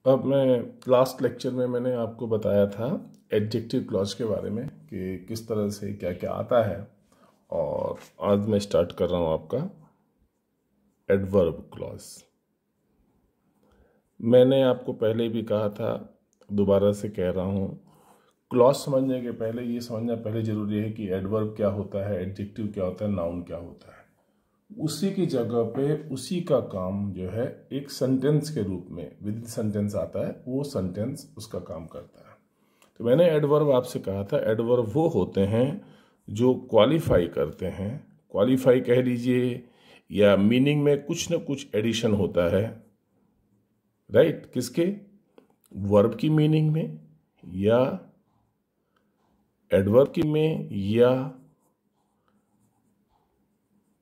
अब मैं last lecture में मैंने आपको बताया था एडजेक्टिव क्लॉज के बारे में कि किस तरह से क्या क्या आता है, और आज मैं स्टार्ट कर रहा हूँ आपका एडवर्ब क्लॉज। मैंने आपको पहले भी कहा था, दोबारा से कह रहा हूँ, क्लॉज समझने के पहले ये समझना पहले ज़रूरी है कि एडवर्ब क्या होता है, एडजेक्टिव क्या होता है, नाउन क्या होता है। उसी की जगह पे उसी का काम जो है एक सेंटेंस के रूप में विद सेंटेंस आता है, वो सेंटेंस उसका काम करता है। तो मैंने एडवर्ब आपसे कहा था, एडवर्ब वो होते हैं जो क्वालिफाई करते हैं, क्वालिफाई कह लीजिए, या मीनिंग में कुछ न कुछ एडिशन होता है, राइट? किसके? वर्ब की मीनिंग में, या एडवर्ब की में, या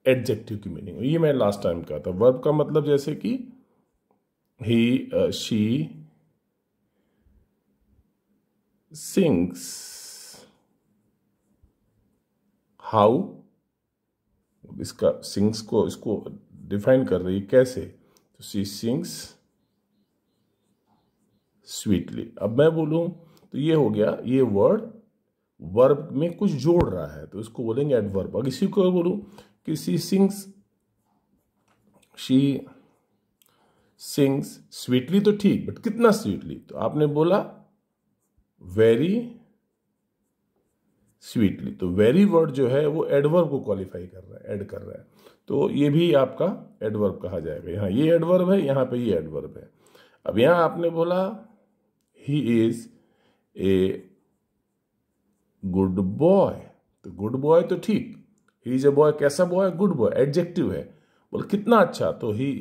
एडजेक्टिव की मीनिंग। ये मैं लास्ट टाइम कहा था। वर्ब का मतलब जैसे कि ही शी सिंग्स, हाउ, इसका सिंग्स को इसको डिफाइन कर रही है कैसे, तो शी सिंग्स स्वीटली। अब मैं बोलूं तो ये हो गया, ये वर्ड वर्ब में कुछ जोड़ रहा है, तो इसको बोलेंगे एडवर्ब। अगर इसी को बोलूं कि शी सिंग्स स्वीटली, तो ठीक, बट कितना स्वीटली? तो आपने बोला वेरी स्वीटली। तो वेरी वर्ड जो है वो एडवर्ब को क्वालिफाई कर रहा है, ऐड कर रहा है, तो ये भी आपका एडवर्ब कहा जाएगा। यहाँ ये एडवर्ब है, यहाँ पे ये एडवर्ब है। अब यहाँ आपने बोला he is a good boy, तो गुड बॉय तो ठीक, ही इज ए बॉय, कैसा बॉय? गुड बॉय, एडजेक्टिव है। बोल कितना अच्छा, तो he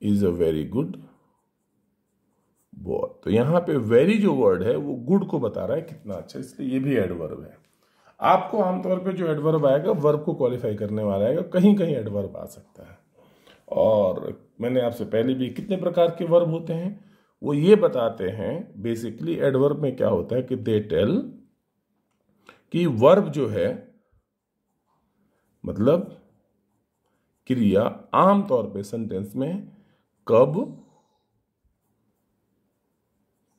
is a very good boy. तो यहाँ पे वेरी जो वर्ड है वो गुड को बता रहा है कितना अच्छा, इसलिए ये भी एडवर्ब है। आपको आमतौर पे जो एडवर्ब आएगा वर्ब को क्वालिफाई करने वाला आएगा, कहीं कहीं एडवर्ब आ सकता है। और मैंने आपसे पहले भी कितने प्रकार के वर्ब होते हैं वो ये बताते हैं। बेसिकली एडवर्ब में क्या होता है कि दे टेल कि वर्ब जो है मतलब क्रिया आमतौर पे सेंटेंस में कब,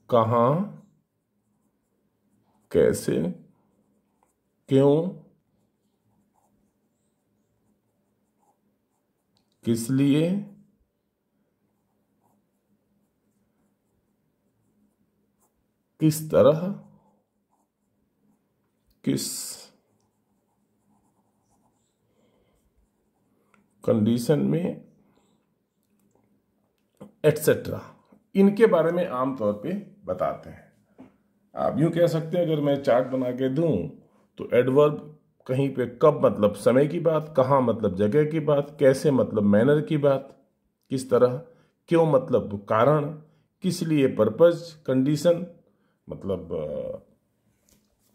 कहां, कैसे, क्यों, किस लिए, किस तरह, किस कंडीशन में, एटसेट्रा, इनके बारे में आमतौर पे बताते हैं। आप यूं कह सकते हैं, अगर मैं चार्ट बना के दूं तो एडवर्ब कहीं पे कब मतलब समय की बात, कहाँ मतलब जगह की बात, कैसे मतलब मैनर की बात, किस तरह, क्यों मतलब कारण, किस लिए पर्पज, कंडीशन मतलब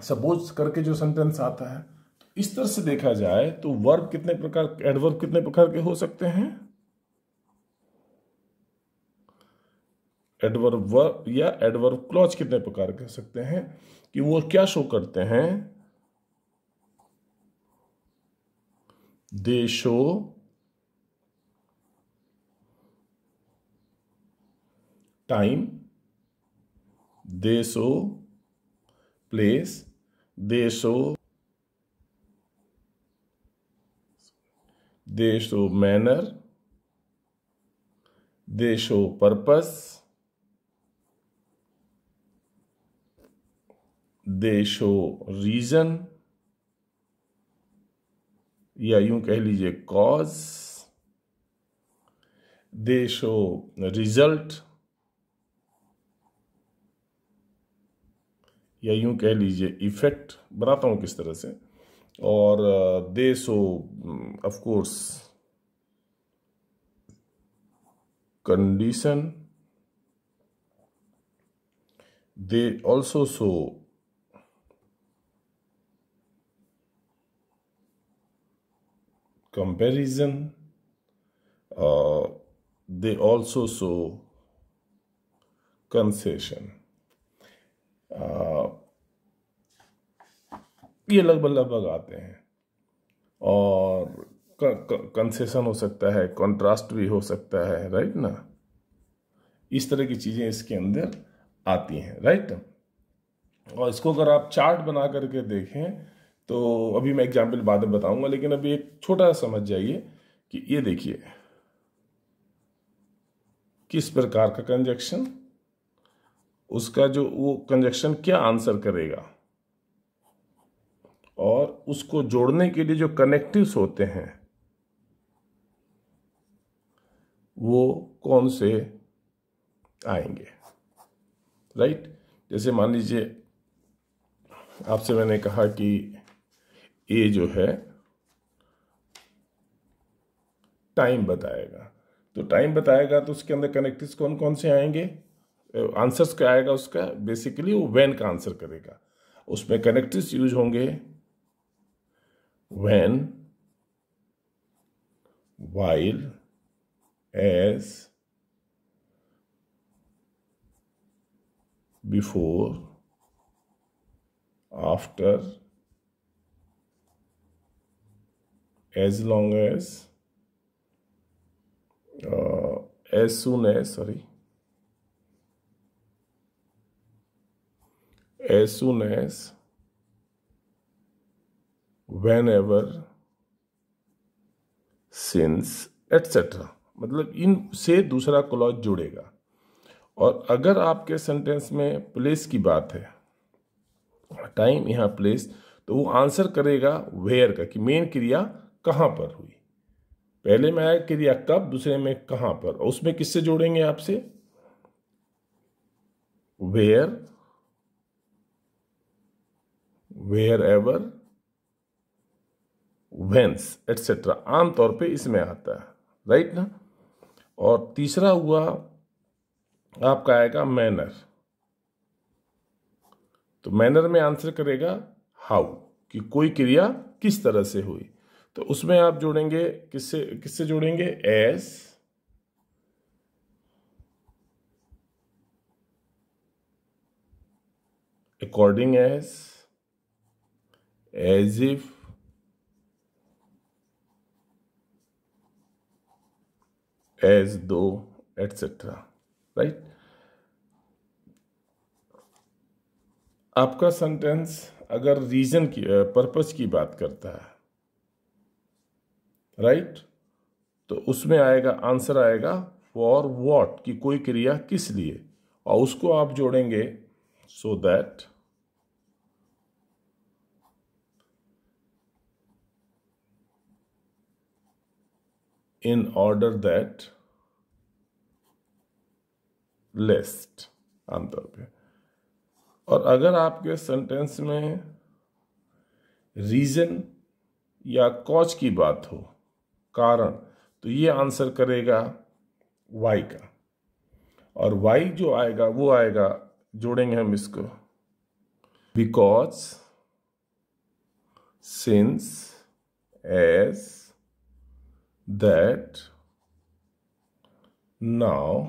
सपोज करके जो सेंटेंस आता है। तो इस तरह से देखा जाए तो वर्ब कितने प्रकार, एडवर्ब कितने प्रकार के हो सकते हैं? एडवर्ब वर्ब या एडवर्ब क्लॉज कितने प्रकार के हो सकते हैं कि वो क्या शो करते हैं? They show time, they show place, they show manner, they show purpose, they show reason, या यूं कह लीजिए कॉज, दे शो रिजल्ट, या यूं कह लीजिए इफेक्ट। बनाता हूं किस तरह से। और दे show off course condition, they also show comparison, they also show concession। ये लगभग लगभग आते हैं। और कंसेशन हो सकता है, कॉन्ट्रास्ट भी हो सकता है, राइट ना। इस तरह की चीजें इसके अंदर आती हैं, राइट। और इसको अगर आप चार्ट बना करके देखें तो अभी मैं एग्जाम्पल बाद में बताऊंगा, लेकिन अभी एक छोटा सा समझ जाइए कि ये देखिए किस प्रकार का कंजक्शन, उसका जो वो कंजक्शन क्या आंसर करेगा, और उसको जोड़ने के लिए जो कनेक्टिव्स होते हैं वो कौन से आएंगे, राइट। जैसे मान लीजिए आपसे मैंने कहा कि ए जो है टाइम बताएगा, तो टाइम बताएगा तो उसके अंदर कनेक्टिव्स कौन कौन से आएंगे, आंसर्स क्या आएगा उसका, बेसिकली वो व्हेन का आंसर करेगा। उसमें कनेक्टिव्स यूज होंगे when, while, as, before, after, as long as soon as, as soon as, whenever, since, etc. मतलब इनसे दूसरा क्लॉज जुड़ेगा। और अगर आपके सेंटेंस में प्लेस की बात है, टाइम यहाँ प्लेस, तो वो आंसर करेगा वेयर का, कि मेन क्रिया कहाँ पर हुई। पहले में आया क्रिया कब, दूसरे में कहाँ पर, और उसमें किससे जोड़ेंगे आपसे, where, wherever, whence, etcetera, आमतौर पे इसमें आता है, राइट ना। और तीसरा हुआ आपका आएगा मैनर, तो मैनर में आंसर करेगा हाउ, कि कोई क्रिया किस तरह से हुई। तो उसमें आप जोड़ेंगे किससे किससे जोड़ेंगे, as, according as if, as though, etcetera, right. आपका सेंटेंस अगर रीजन की पर्पस की बात करता है, राइट, तो उसमें आएगा आंसर आएगा फॉर व्हाट, कि कोई क्रिया किस लिए, और उसको आप जोड़ेंगे so that, in order that, lest, आमतौर पे। और अगर आपके सेंटेंस में रीजन या कॉज की बात हो, कारण, तो ये आंसर करेगा वाई का। और वाई जो आएगा वो आएगा, जोड़ेंगे हम इसको, because, since, as, that, now,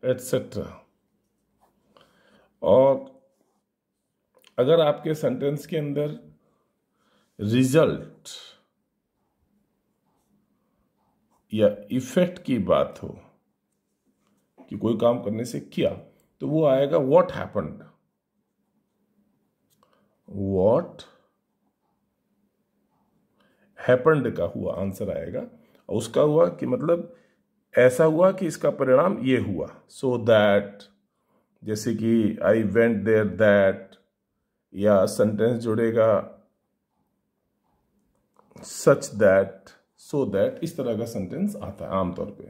etcetera. और अगर आपके सेंटेंस के अंदर रिजल्ट या इफेक्ट की बात हो, कि कोई काम करने से किया, तो वो आएगा व्हाट हैपेंड, व्हाट हैपेंड का हुआ आंसर आएगा। और उसका हुआ कि मतलब ऐसा हुआ कि इसका परिणाम ये हुआ, सो दैट, जैसे कि आई वेंट देयर दैट, या सेंटेंस जुड़ेगा सच दैट, सो दैट, इस तरह का सेंटेंस आता है आमतौर पे।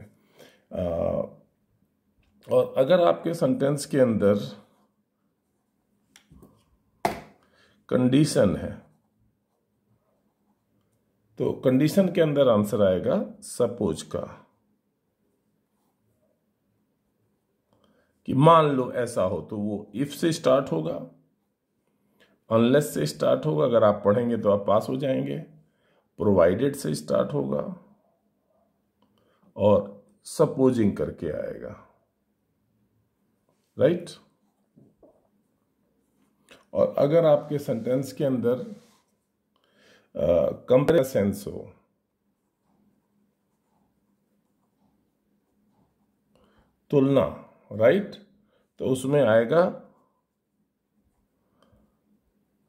और अगर आपके सेंटेंस के अंदर कंडीशन है, तो कंडीशन के अंदर आंसर आएगा सपोज का, कि मान लो ऐसा हो, तो वो इफ से स्टार्ट होगा, अनलेस से स्टार्ट होगा, अगर आप पढ़ेंगे तो आप पास हो जाएंगे, प्रोवाइडेड से स्टार्ट होगा, और सपोजिंग करके आएगा, राइट। और अगर आपके सेंटेंस के अंदर कंपेयर सेंस हो, तुलना, राइट। तो उसमें आएगा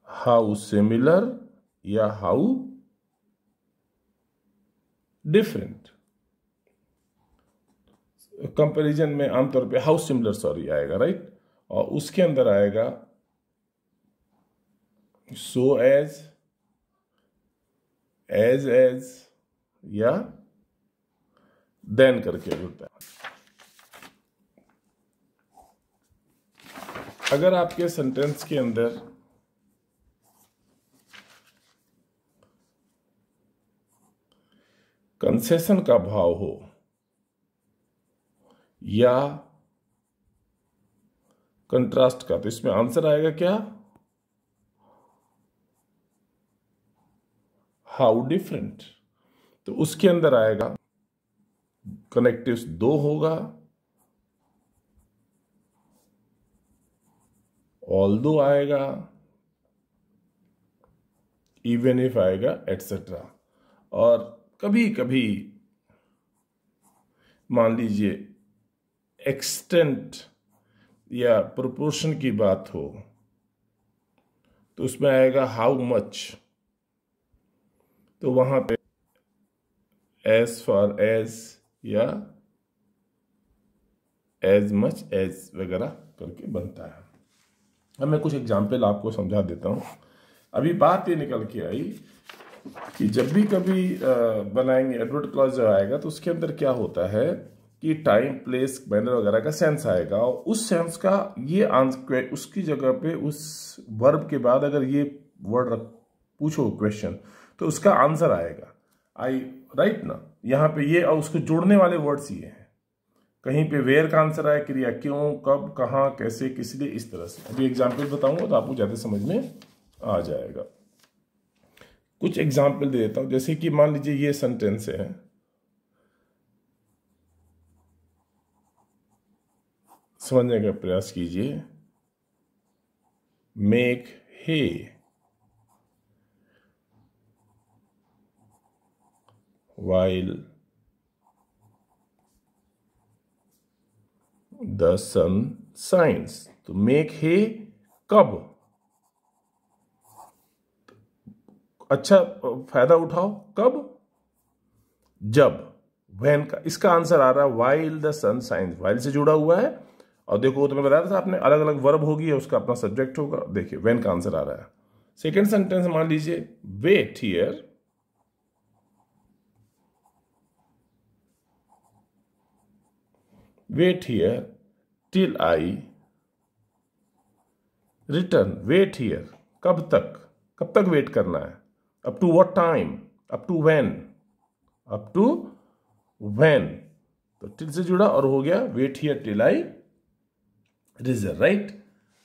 हाउ सिमिलर या हाउ डिफरेंट। कंपैरिजन में आमतौर पे हाउ सिमिलर सॉरी आएगा, राइट। और उसके अंदर आएगा सो एज, एज या देन करके होता है। अगर आपके सेंटेंस के अंदर कंसेशन का भाव हो या कंट्रास्ट का, तो इसमें आंसर आएगा क्या? How different. तो उसके अंदर आएगा कनेक्टिव्स 2 होगा, ऑल्दो आएगा, इवन इफ आएगा, एटसेट्रा। और कभी कभी मान लीजिए एक्सटेंट या प्रोपोर्शन की बात हो तो उसमें आएगा हाउ मच। तो वहां पे एज फॉर एज या एज मच एज वगैरह करके बनता है। अब मैं कुछ एग्जाम्पल आपको समझा देता हूं। अभी बात ये निकल के आई कि जब भी कभी बनाएंगे एडवर्ड क्लॉज जब आएगा तो उसके अंदर क्या होता है कि टाइम, प्लेस, मैनर वगैरह का सेंस आएगा, और उस सेंस का ये आंसर उसकी जगह पे उस वर्ब के बाद अगर ये वर्ड पूछो क्वेश्चन तो उसका आंसर आएगा। आई राइट ना, यहाँ पे ये और उसको जोड़ने वाले वर्ड्स ये हैं। कहीं पे वेयर का आंसर आया, क्रिया क्यों, कब, कहाँ, कैसे, किस लिए, इस तरह से। अभी एग्जाम्पल बताऊंगा तो आपको ज्यादा समझ में आ जाएगा। कुछ एग्जाम्पल दे देता हूं, जैसे कि मान लीजिए ये सेंटेंस है, समझने का प्रयास कीजिए। Make hay while the sun shines। तो मेक हे कब, अच्छा फायदा उठाओ, कब, जब, व्हेन का इसका आंसर आ रहा है while the sun shines, while से जुड़ा हुआ है। और देखो तो मैं बताया था आपने, अलग अलग वर्ब होगी, उसका अपना सब्जेक्ट होगा। देखिए व्हेन का आंसर आ रहा है। सेकेंड सेंटेंस मान लीजिए wait here wait here till I return। wait here कब तक वेट करना है, up to what time, up to when, up to when। तो till से जुड़ा और हो गया wait here till I return, right.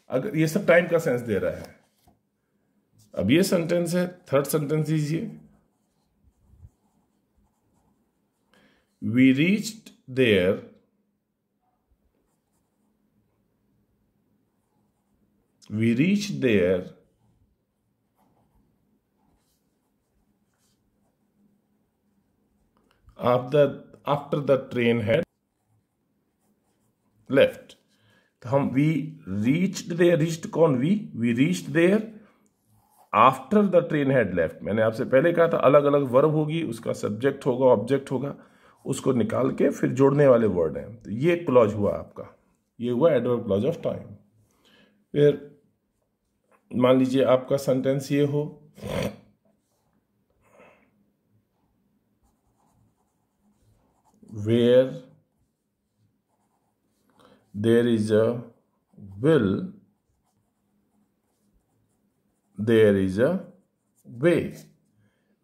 अगर ये सब टाइम का सेंस दे रहा है। अब ये सेंटेंस है, थर्ड सेंटेंस दीजिए। we reached there after the train had left। तो हम we reached there, reached कौन, we reached there after the train had left। मैंने आपसे पहले कहा था अलग अलग वर्ब होगी, उसका सब्जेक्ट होगा, ऑब्जेक्ट होगा, उसको निकाल के फिर जोड़ने वाले वर्ड हैं। तो ये क्लॉज हुआ आपका, ये हुआ एडवर्ब क्लॉज ऑफ टाइम। फिर मान लीजिए आपका सेंटेंस ये हो, where there is a will there is a way.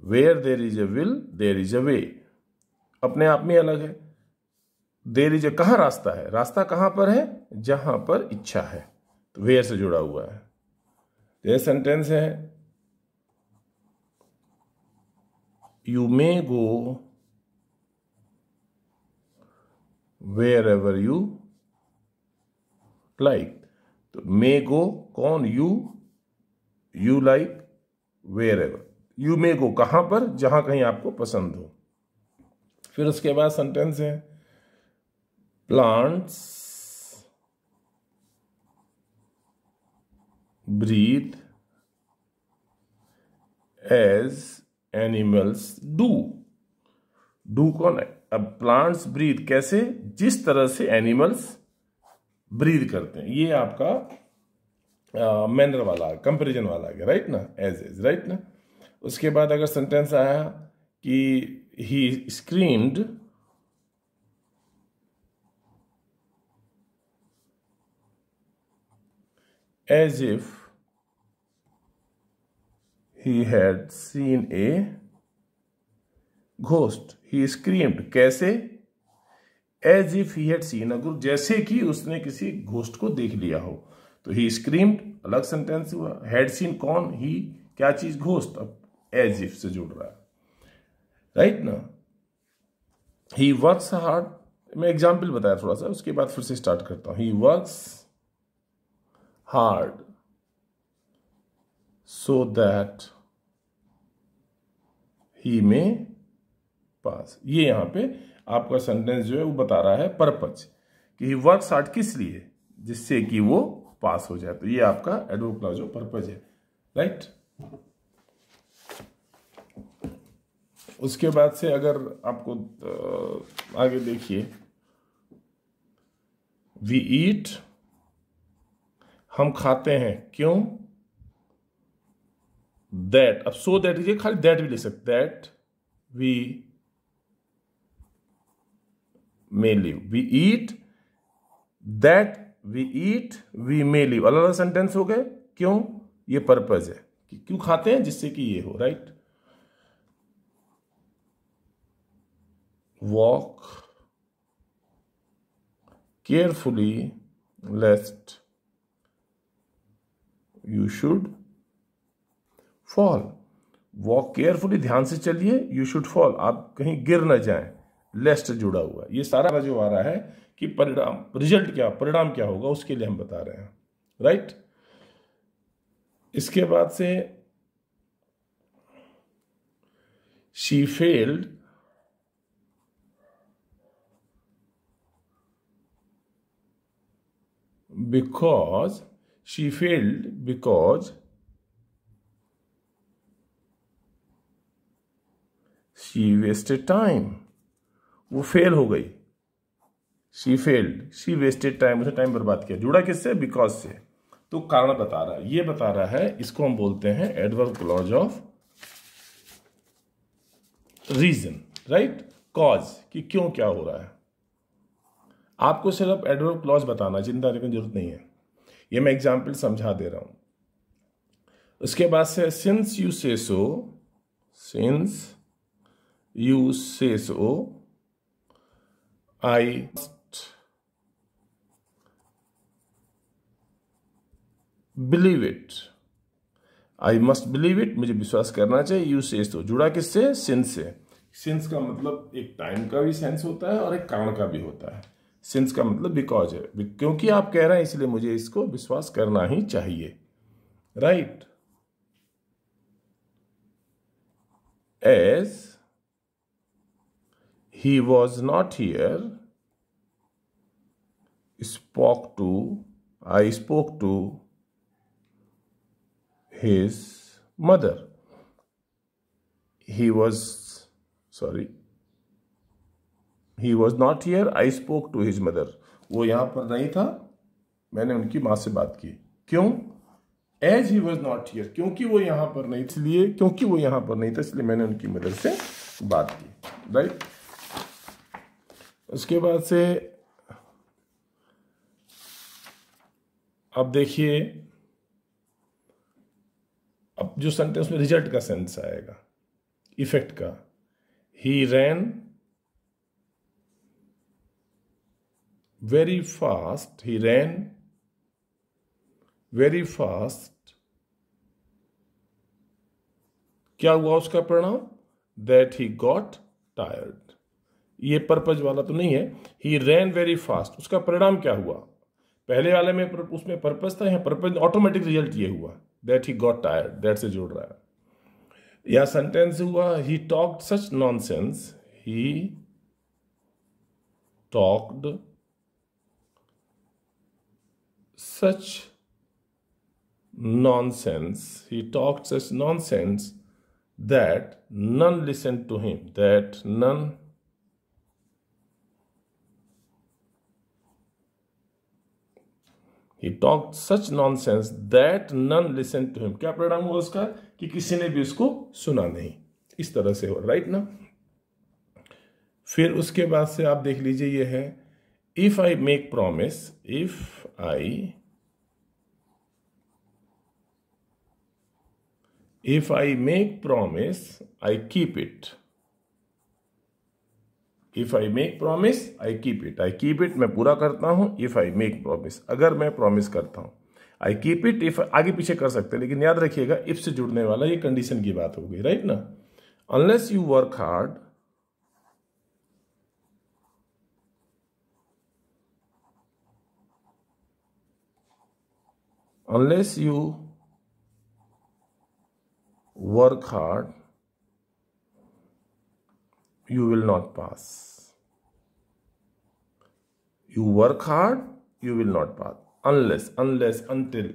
Where there is a will there is a way अपने आप में अलग है। देयर इज अ कहाँ रास्ता है, रास्ता कहाँ पर है, जहां पर इच्छा है। तो वेयर से जुड़ा हुआ है। ये सेंटेंस है you may go wherever you like. तो मे गो कौन, you like, wherever, you may go कहां पर, जहां कहीं आपको पसंद हो। फिर उसके बाद सेंटेंस है plants breathe as animals do. Do कौन है? अब प्लांट्स ब्रीथ कैसे? जिस तरह से एनिमल्स ब्रीथ करते हैं। ये आपका मैनर वाला कंपैरिजन वाला आ गया, राइट ना, एज एज, राइट ना। उसके बाद अगर सेंटेंस आया कि he screamed as if he had seen a ghost. He screamed कैसे? As if he had seen a ghost, जैसे कि उसने किसी घोस्ट को देख लिया हो। तो ही स्क्रीम्ड अलग सेंटेंस हुआ। हैड सीन कौन? ही, क्या चीज? घोस्ट। अब एज इफ से जुड़ रहा है, राइट ना। ही वर्क्स हार्ड, मैं एग्जाम्पल बताया थोड़ा सा, उसके बाद फिर से स्टार्ट करता हूं। ही works hard so that he में पास। ये यहां पे आपका सेंटेंस जो है वो बता रहा है पर्पज, कि ही वर्क्स हार्ड किस लिए? जिससे कि वो पास हो जाए। तो ये आपका एडवर्ब क्लॉज ऑफ पर्पज है, राइट। उसके बाद से अगर आपको आगे देखिए, वी ईट, हम खाते हैं, क्यों? दैट, अब सो दैट ये खाली दैट भी लिख सकते, that we may live. We eat that we eat we may live, अलग अलग सेंटेंस हो गए। क्यों? ये पर्पज है कि क्यों खाते हैं, जिससे कि ये हो, right. Walk carefully लेस्ट you should fall. Walk carefully, ध्यान से चलिए, यू शुड फॉल, आप कहीं गिर न जाएं। लेस्ट जुड़ा हुआ है। ये सारा जो आ रहा है कि परिणाम, रिजल्ट क्या, परिणाम क्या होगा, उसके लिए हम बता रहे हैं, राइट। इसके बाद से she failed because, she failed because she wasted time, वो फेल हो गई। She failed, she wasted time, उसने टाइम बर्बाद किया। जुड़ा किससे? बिकॉज से। तो कारण बता रहा है, ये बता रहा है, इसको हम बोलते हैं adverb clause of reason, right. Cause, कि क्यों क्या हो रहा है। आपको सिर्फ एडवर्ब क्लॉज बताना, चिंता करने की जरूरत नहीं है। ये मैं एग्जाम्पल समझा दे रहा हूं। उसके बाद से since you say so, since you say so I believe it, I must believe it, मुझे विश्वास करना चाहिए। यू से तो जुड़ा किससे? सिंस से। सिंस का मतलब एक टाइम का भी सेंस होता है और एक कारण का भी होता है। सिंस का मतलब बिकॉज है, क्योंकि आप कह रहे हैं इसलिए मुझे इसको विश्वास करना ही चाहिए, right. As he was not here spoke to, I spoke to his mother. He was not here, I spoke to his mother. वो यहां पर नहीं था, मैंने उनकी मां से बात की। क्यों? As he was not here, क्योंकि वो यहां पर नहीं, इसलिए क्योंकि वो यहां पर नहीं था इसलिए मैंने उनकी मदर से बात की, राइट। उसके बाद से अब देखिए, अब जो सेंटेंस में रिजल्ट का सेंस आएगा, इफेक्ट का। ही रैन वेरी फास्ट, ही रैन वेरी फास्ट, क्या हुआ उसका परिणाम? That he got tired. ये पर्पज वाला तो नहीं है। ही रैन वेरी फास्ट, उसका परिणाम क्या हुआ? पहले वाले में उसमें पर्पज था, यहां पर्पज ऑटोमेटिक रिजल्ट ये हुआ, that he got tired, that से जुड़ रहा है। या सेंटेंस हुआ he talked such nonsense, he talked such nonsense, he talked such nonsense that none listened to him, that none he talked such nonsense that none listened to him. क्या परिणाम हुआ उसका? कि किसी ने भी उसको सुना नहीं। इस तरह से हो, राइट ना। फिर उसके बाद से आप देख लीजिए, ये है if I make promise, if I make promise, I keep it. If I make promise, I keep it. I keep it, मैं पूरा करता हूं। If I make promise, अगर मैं प्रॉमिस करता हूं। I keep it, if आगे पीछे कर सकते हैं, लेकिन याद रखिएगा if से जुड़ने वाला ये कंडीशन की बात हो गई, राइट ना। Unless you work hard, unless you work hard, you will not pass. You work hard, you will not pass. Unless, until.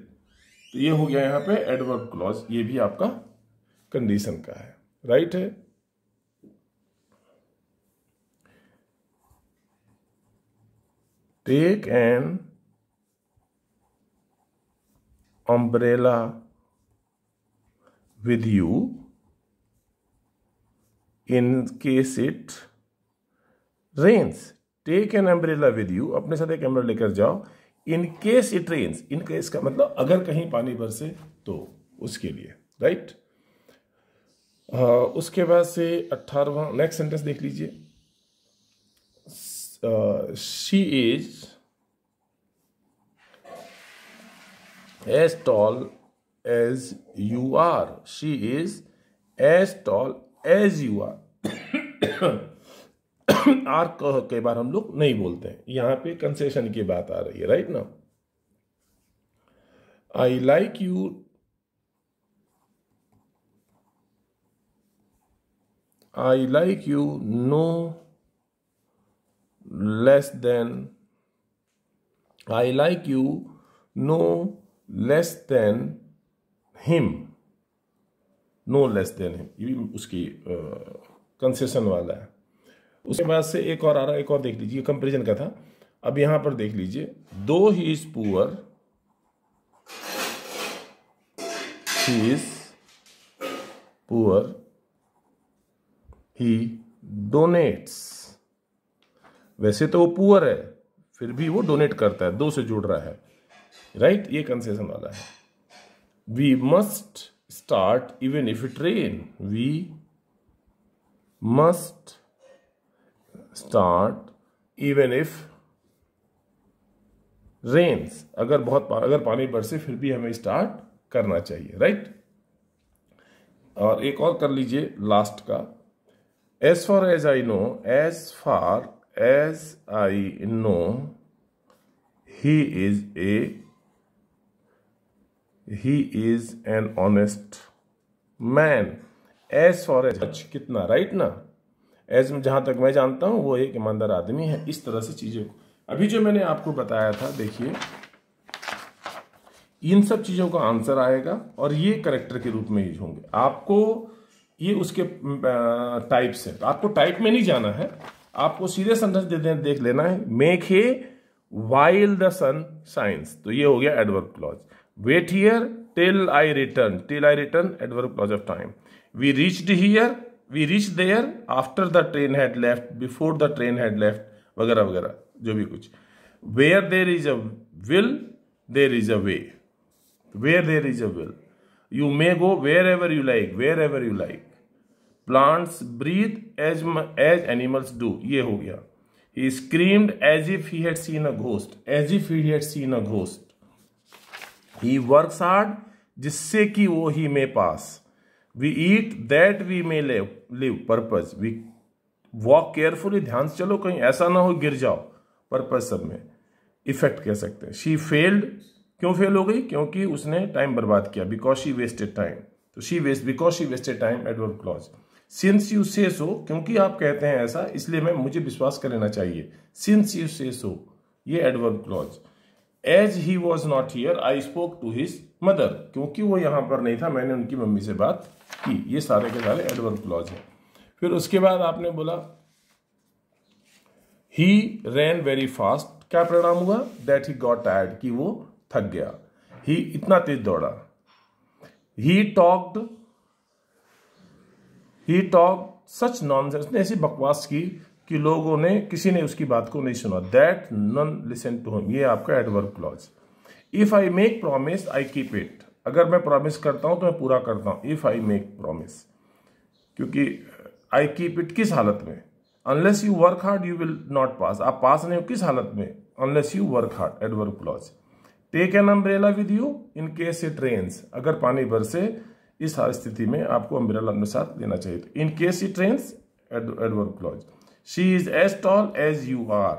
तो ये हो गया यहां पे एडवर्ब क्लॉज, ये भी आपका कंडीशन का है, राइट है। Take an umbrella with you in case it rains. Take an umbrella with you, अपने साथ एक अम्ब्रेला लेकर जाओ। In case it rains, in case का मतलब अगर कहीं पानी बरसे तो उसके लिए, राइट। उसके बाद से 18वां नेक्स्ट सेंटेंस देख लीजिए। She is as tall as you are. She is as tall as you are. आर कई बार हम लोग नहीं बोलते हैं, यहां पे कंसेशन की बात आ रही है, राइट ना। I like you, I like you no less than, I like you no less than him, no less than him, ये भी उसकी कंसेशन वाला है। उसके बाद से एक और आ रहा है, एक और देख लीजिए, कंपैरिजन का था। अब यहां पर देख लीजिए, though he is poor, he is poor, he donates. वैसे तो वो पुअर है, फिर भी वो डोनेट करता है, दो से जुड़ रहा है, राइट, ये कंसेशन वाला है। We must start even if it rain, we must start even if rains, अगर पानी बरसे फिर भी हमें स्टार्ट करना चाहिए, राइट। और एक और कर लीजिए लास्ट का, as far as I know, as far as I know he is an honest man. As for as कितना, राइट ना। एज जहां तक मैं जानता हूं वो एक ईमानदार आदमी है। इस तरह से चीजों को अभी जो मैंने आपको बताया था, देखिए इन सब चीजों का आंसर आएगा और ये करेक्टर के रूप में यूज होंगे। आपको ये उसके टाइप्स है, तो आपको टाइप में नहीं जाना है, आपको सीधे सेंटेंस देख लेना है। Make hay while the sun shines, तो ये हो गया adverb clause. Wait here till I return, adverb clause of time. We reached here, we reach there after the train had left, before the train had left, वगैरह वगैरह जो भी कुछ। Where there is a will there is a way, where there is a will, you may go wherever you like, wherever you like. Plants breathe as animals do, ये हो गया। He screamed as if he had seen a ghost, as if he had seen a ghost. He works hard, जिससे कि वो he may pass. We eat that we may live, purpose. We walk carefully, ध्यान से चलो कहीं ऐसा ना हो गिर जाओ, पर्पज सब में। इफेक्ट कह सकते हैं। शी फेल्ड, क्यों फेल हो गई? क्योंकि उसने टाइम बर्बाद किया, बिकॉज शी वेस्टेड टाइम। तो because she wasted time, adverb clause. Since you say so, क्योंकि आप कहते हैं ऐसा इसलिए मुझे विश्वास कर लेना चाहिए। सिंस यू से सो, ये adverb clause. As he was not here I spoke to his mother, क्योंकि वो यहां पर नहीं था मैंने उनकी मम्मी से बात की। ये सारे के सारे एडवर्ब क्लॉज है। फिर उसके बाद आपने बोला ही रैन वेरी फास्ट, क्या परिणाम हुआ? दैट ही गॉट टायर्ड, कि वो थक गया। ही इतना तेज दौड़ा। ही टॉक्ड सच नॉनसेंस, ने ऐसी बकवास की कि लोगों ने, किसी ने उसकी बात को नहीं सुना। That none listen to him, ये आपका adverb clause. If I make promise I keep it, अगर मैं प्रॉमिस करता हूं तो मैं पूरा करता हूं। इफ आई मेक प्रॉमिस, क्योंकि आई कीप इट किस हालत में? Unless you work hard you will not pass, आप पास नहीं हो किस हालत में? Unless you work hard, adverb clause. Take an umbrella with you in case it rains, अगर पानी बरसे इस स्थिति में आपको अम्ब्रेला अपने साथ लेना चाहिए। In case it rains, adverb clause. She is as tall as you are,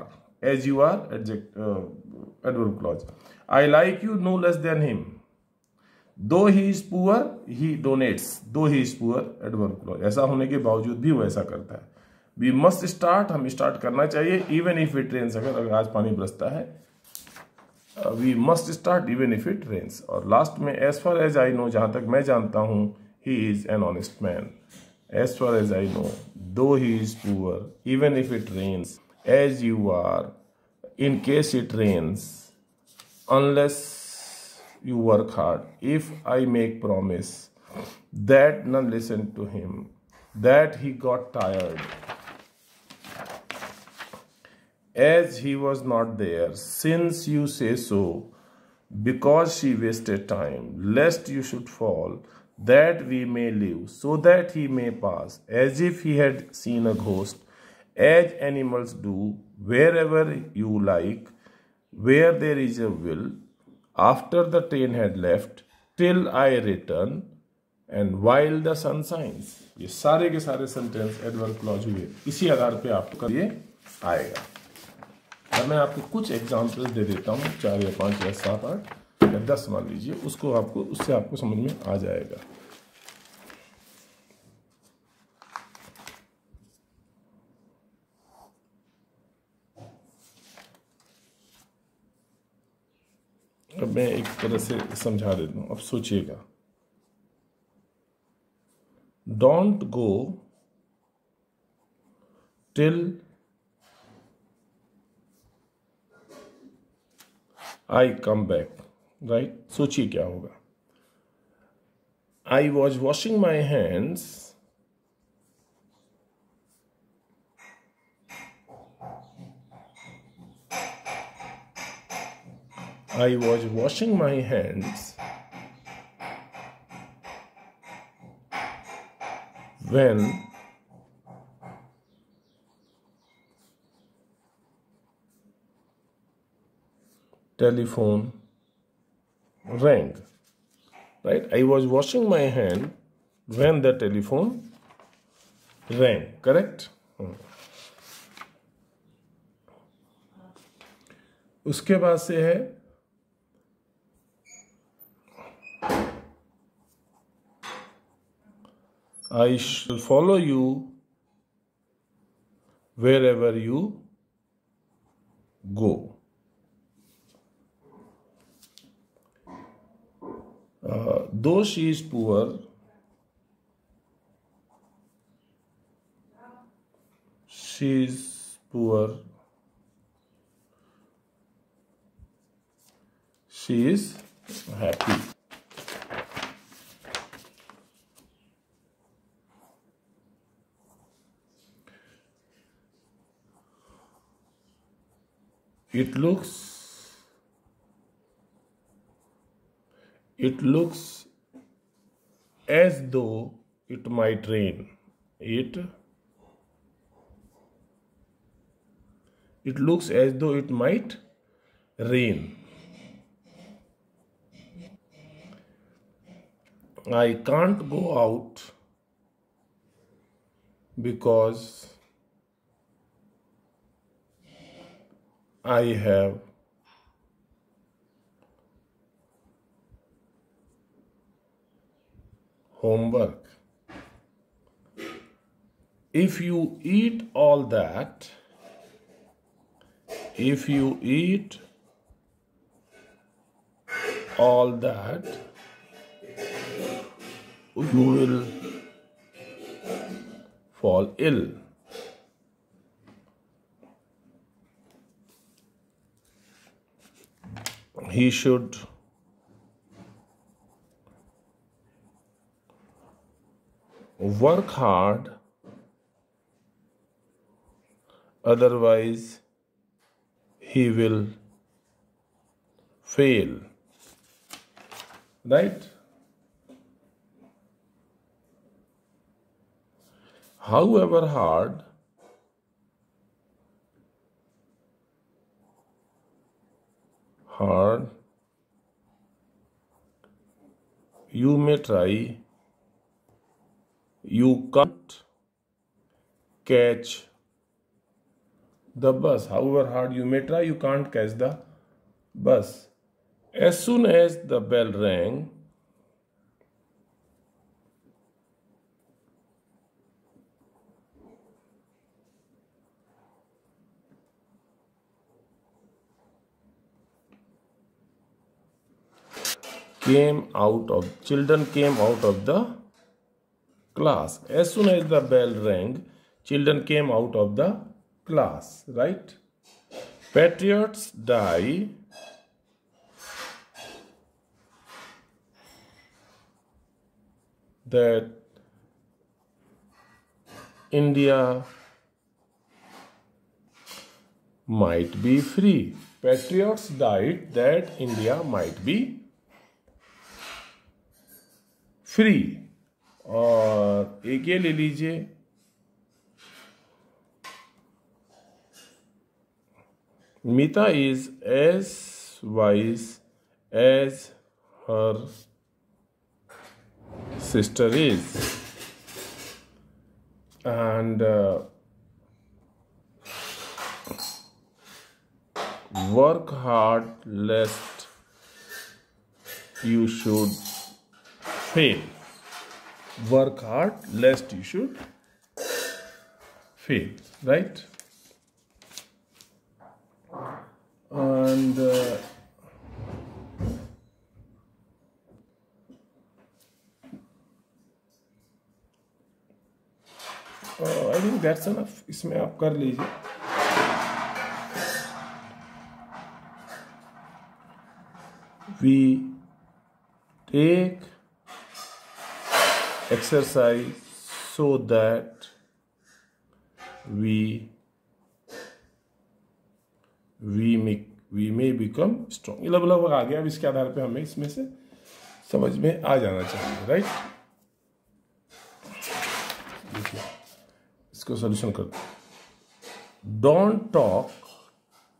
adverb clause. I like you no less than him, though he is poor he donates, though he is poor, adverb clause. ऐसा होने के बावजूद भी वो ऐसा करता है। We must start, हम स्टार्ट करना चाहिए। इवन इफ इट रेन्स, अगर आज पानी बरसता है। We must start even if it rains. और लास्ट में as far as I know, जहां तक मैं जानता हूं, he is an honest man. As far as I know, though he is poor, even if it rains, as you are, in case it rains, unless you work hard, if I make promise, that none listen to him, that he got tired, as he was not there, since you say so, because she wasted time, lest you should fall, that we may live, so that he may pass, as if he had seen a ghost, as animals do, wherever you like, where there is a will, after the train had left, till I return, and while the sun shines। ये सारे के सारे sentence adverb clause हुए। इसी आधार पे आपका ये आएगा। और मैं आपको कुछ एग्जाम्पल्स दे देता हूँ, 4 या 5 या 7 8 या 10 मान लीजिए, उसको आपको, उससे आपको समझ में आ जाएगा। अब मैं एक तरह से समझा देता हूं, अब सोचिएगा। Don't go till I come back, right? सोचिए क्या होगा। I was washing my hands I was washing my hands when telephone rang, right? I was washing my hand when the telephone rang, correct? उसके बाद से है I shall follow you wherever you go. Though she is poor, she is poor, she is happy. It looks as though it might rain. It looks as though it might rain. I can't go out because I have homework. If you eat all that, if you eat all that you will fall ill. He should work hard, otherwise he will fail. Right? However hard you may try, you can't catch the bus. However hard you may try, you can't catch the bus. As soon as the bell rang, children came out of the class. As soon as the bell rang, children came out of the class, right? Patriots die that India might be free. Patriots died that India might be free. और एक ये ले लीजिए, Mita is as wise as her sister is, and work hard lest you should fail. Work hard lest you should fail, right? And I think that's enough. इसमें आप कर लीजिए. We take exercise so that we may become strong. ये लगभग आ गया. अब इसके आधार पे हमें इसमें से समझ में आ जाना चाहिए, राइट? देखिए इसको सोल्यूशन करते हैं. डोंट टॉक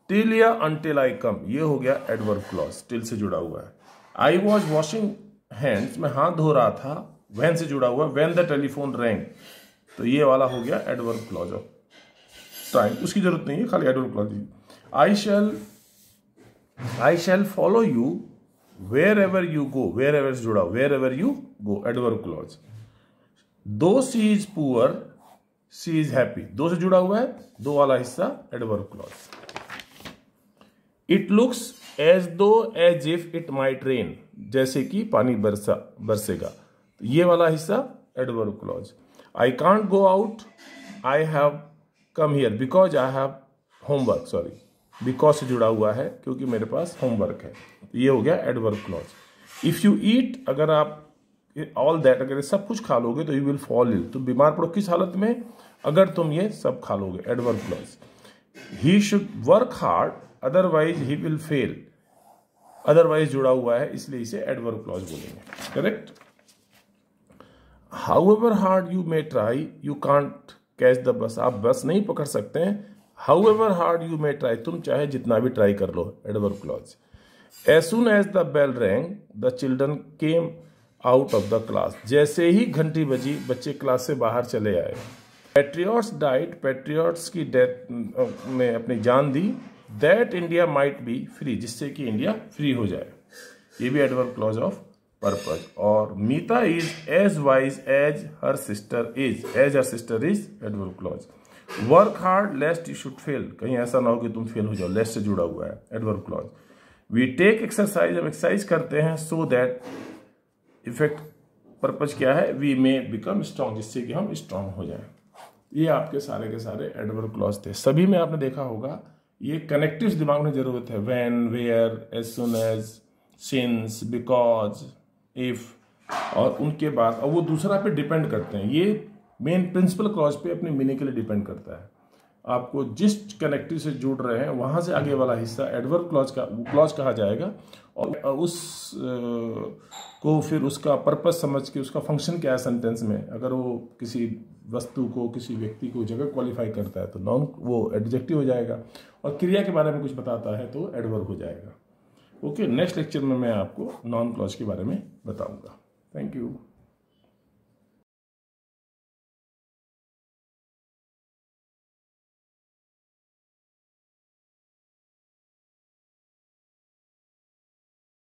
टिल या अनटिल आई कम. ये हो गया एडवर्ब क्लॉज, टिल से जुड़ा हुआ है. आई वॉज वॉशिंग हैंड्स, मैं हाथ धो रहा था. व्हेन से जुड़ा हुआ, व्हेन द टेलीफोन रैंग, तो ये वाला हो गया एडवर्ब क्लॉज ऑफ टाइम. उसकी जरूरत नहीं है, खाली adverb clause. I shall follow you wherever you go. Wherever से जुड़ा, wherever you go, adverb clause. Though she is poor, she is happy, though से जुड़ा हुआ है, दो वाला हिस्सा adverb clause. It looks as though as if it might rain, जैसे कि पानी बरसेगा, ये वाला हिस्सा adverb clause. I can't go out, I have come here because I have homework. Sorry, because से जुड़ा हुआ है क्योंकि मेरे पास होमवर्क है. ये हो गया adverb clause. If you eat, अगर आप ऑल दैट, अगर सब कुछ खा लोगे तो यू विल फॉल इल, तो बीमार पड़ो. किस हालत में? अगर तुम ये सब खा लोगे, adverb clause. He should work hard otherwise he will fail, otherwise जुड़ा हुआ है इसलिए इसे एडवर्ब क्लॉज बोलेंगे, correct? However hard you may try, you can't catch the bus. आप बस नहीं पकड़ सकते हैं. However hard you may try, तुम चाहे जितना भी ट्राई कर लो, adverb clause. As soon as the bell rang the children came out of the class, जैसे ही घंटी बजी बच्चे क्लास से बाहर चले आए. पैट्रियट्स डाइड, पैट्रियट्स की डेथ में अपनी जान दी. That India might be free, जिससे कि इंडिया फ्री हो जाए, ये भी एडवर्ब क्लॉज ऑफ पर्पज. और Meeta is as wise as her sister is, as her sister is, adverb clause. Work hard lest you should fail, कहीं ऐसा ना हो कि तुम फेल हो जाओ, लेस्ट से जुड़ा हुआ है, adverb clause. We take exercise, हम एक्सरसाइज करते हैं, सो दैट इफेक्ट पर्पज क्या है, वी मे बिकम स्ट्रांग, जिससे कि हम स्ट्रांग हो जाएं। ये आपके सारे के सारे एडवर्ब क्लॉज थे। सभी में आपने देखा होगा ये कनेक्टिव्स दिमाग में जरूरत है, when, where, as soon as, since, because, if, और उनके बाद, और वो दूसरा पे डिपेंड करते हैं। ये मेन प्रिंसिपल क्लॉज पे अपने मीनिंग के लिए डिपेंड करता है। आपको जिस कनेक्टिव से जुड़ रहे हैं वहां से आगे वाला हिस्सा एडवर्ब क्लॉज कहा जाएगा, और उस को फिर उसका पर्पस समझ के उसका फंक्शन क्या है सेंटेंस में, अगर वो किसी वस्तु को, किसी व्यक्ति को जगह क्वालिफाई करता है तो नाउन, वो एडजेक्टिव हो जाएगा, और क्रिया के बारे में कुछ बताता है तो एडवर्ब हो जाएगा। ओके, नेक्स्ट लेक्चर में मैं आपको नॉन क्लॉज के बारे में बताऊंगा। Thank you.